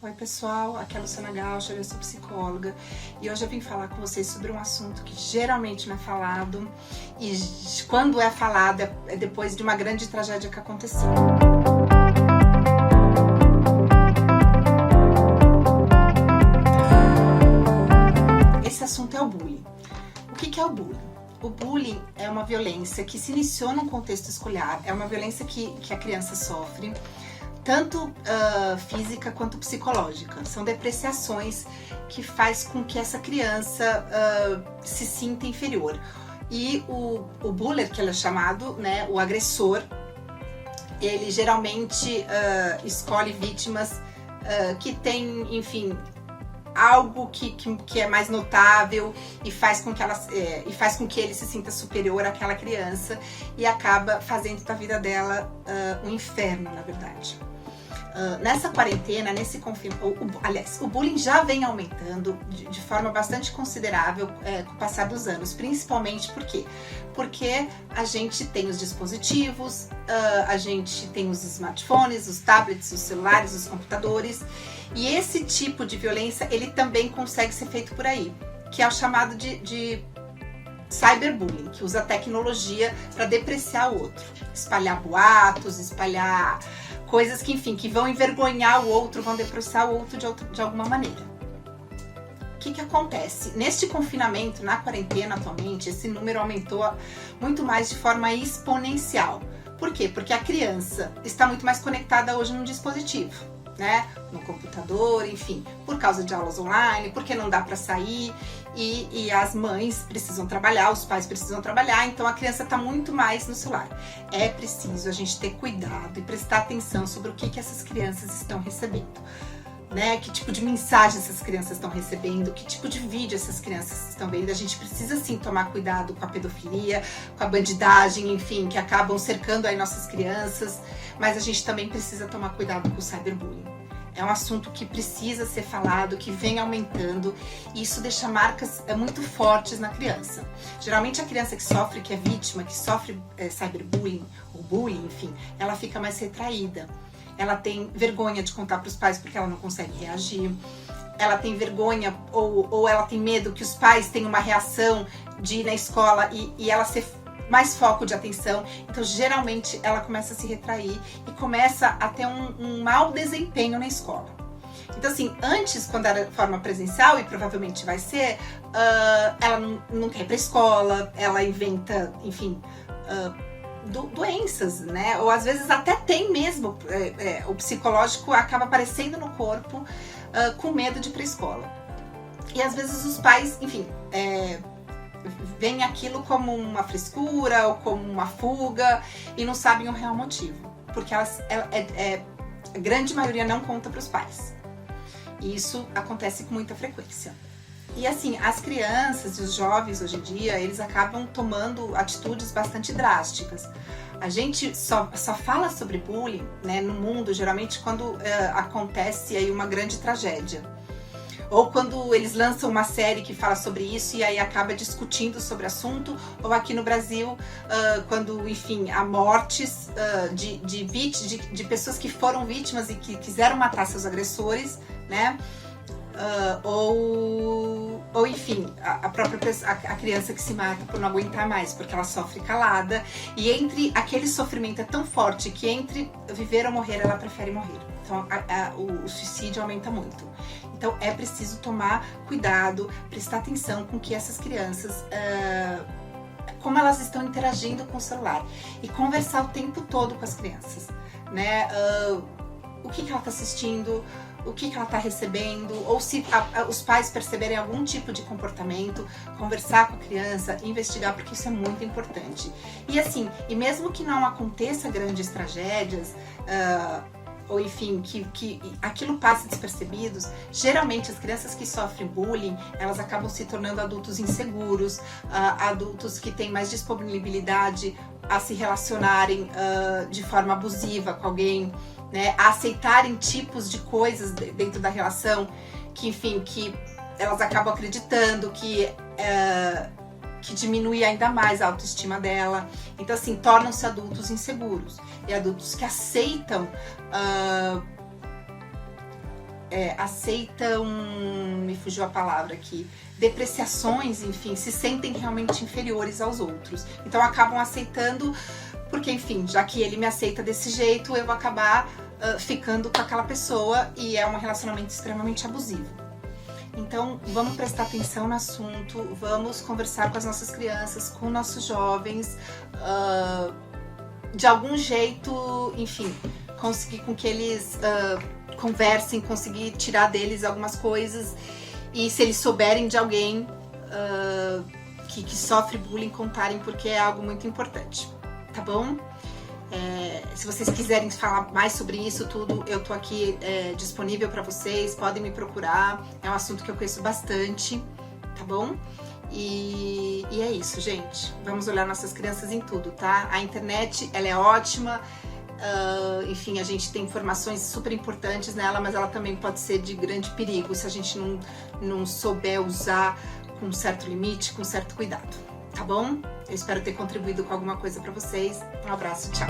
Oi pessoal, aqui é a Luciana Gaucha, eu sou psicóloga e hoje eu vim falar com vocês sobre um assunto que geralmente não é falado e quando é falado é depois de uma grande tragédia que aconteceu. Esse assunto é o bullying. O que é o bullying? O bullying é uma violência que se iniciou num contexto escolar, é uma violência que a criança sofre, tanto física quanto psicológica. São depreciações que faz com que essa criança se sinta inferior. E o buller, que ele é chamado, né, o agressor, ele geralmente escolhe vítimas que têm, enfim, algo que é mais notável e faz com que ele se sinta superior àquela criança e acaba fazendo da vida dela um inferno, na verdade. Nessa quarentena, nesse confinamento, aliás, o bullying já vem aumentando de forma bastante considerável com o passar dos anos, principalmente porque a gente tem os dispositivos, a gente tem os smartphones, os tablets, os celulares, os computadores, e esse tipo de violência ele também consegue ser feito por aí, que é o chamado de cyberbullying, que usa a tecnologia para depreciar o outro, espalhar boatos, espalhar coisas que, enfim, que vão envergonhar o outro, vão depreciar o outro de alguma maneira. O que acontece? Neste confinamento, na quarentena atualmente, esse número aumentou muito mais de forma exponencial. Por quê? Porque a criança está muito mais conectada hoje num dispositivo, né? No computador, enfim, por causa de aulas online, porque não dá para sair e as mães precisam trabalhar, os pais precisam trabalhar, então a criança está muito mais no celular. É preciso a gente ter cuidado e prestar atenção sobre o que essas crianças estão recebendo, né? Que tipo de mensagem essas crianças estão recebendo, que tipo de vídeo essas crianças estão vendo. A gente precisa sim tomar cuidado com a pedofilia, com a bandidagem, enfim, que acabam cercando aí nossas crianças, mas a gente também precisa tomar cuidado com o cyberbullying. É um assunto que precisa ser falado, que vem aumentando, e isso deixa marcas muito fortes na criança. Geralmente a criança que sofre, que é vítima, que sofre cyberbullying, ou bullying, enfim, ela fica mais retraída. Ela tem vergonha de contar para os pais porque ela não consegue reagir. Ela tem vergonha ou ela tem medo que os pais tenham uma reação de ir na escola e ela ser mais foco de atenção. Então, geralmente, ela começa a se retrair e começa a ter um mau desempenho na escola. Então, assim, antes, quando era de forma presencial, e provavelmente vai ser, ela não quer ir pra escola, ela inventa, enfim, doenças, né? Ou às vezes até tem mesmo, o psicológico acaba aparecendo no corpo com medo de ir pra escola. E às vezes os pais, enfim, veem aquilo como uma frescura ou como uma fuga e não sabem o real motivo, porque a grande maioria não conta para os pais. E isso acontece com muita frequência. E assim, as crianças e os jovens hoje em dia, eles acabam tomando atitudes bastante drásticas. A gente só fala sobre bullying, né, no mundo, geralmente quando acontece aí uma grande tragédia. Ou quando eles lançam uma série que fala sobre isso e aí acaba discutindo sobre o assunto, ou aqui no Brasil, quando, enfim, há mortes de pessoas que foram vítimas e que quiseram matar seus agressores, né? Ou enfim, a própria pessoa, a criança que se mata por não aguentar mais, porque ela sofre calada, e entre aquele sofrimento é tão forte que entre viver ou morrer, ela prefere morrer. Então o suicídio aumenta muito. Então é preciso tomar cuidado, prestar atenção com que essas crianças, como elas estão interagindo com o celular, e conversar o tempo todo com as crianças, né? O que ela está assistindo, o que ela está recebendo, ou se os pais perceberem algum tipo de comportamento, conversar com a criança, investigar, porque isso é muito importante. E assim, e mesmo que não aconteça grandes tragédias, ou enfim, que aquilo passe despercebidos, geralmente as crianças que sofrem bullying, elas acabam se tornando adultos inseguros, adultos que têm mais disponibilidade a se relacionarem de forma abusiva com alguém, né, a aceitarem tipos de coisas dentro da relação que, enfim, que elas acabam acreditando que diminui ainda mais a autoestima dela. Então, assim, tornam-se adultos inseguros e adultos que aceitam aceitam, me fugiu a palavra aqui, depreciações, enfim, se sentem realmente inferiores aos outros. Então acabam aceitando, porque enfim, já que ele me aceita desse jeito, eu vou acabar ficando com aquela pessoa, e é um relacionamento extremamente abusivo. Então vamos prestar atenção no assunto, vamos conversar com as nossas crianças, com nossos jovens, de algum jeito, enfim, conseguir com que eles conversem, conseguir tirar deles algumas coisas, e se eles souberem de alguém que sofre bullying, contarem, porque é algo muito importante, tá bom? Se vocês quiserem falar mais sobre isso tudo, eu tô aqui disponível para vocês, podem me procurar, é um assunto que eu conheço bastante, tá bom? E é isso, gente, vamos olhar nossas crianças em tudo, tá? A internet, ela é ótima, enfim, a gente tem informações super importantes nela, mas ela também pode ser de grande perigo se a gente não souber usar com certo limite, com certo cuidado, tá bom? Eu espero ter contribuído com alguma coisa para vocês. Um abraço, tchau!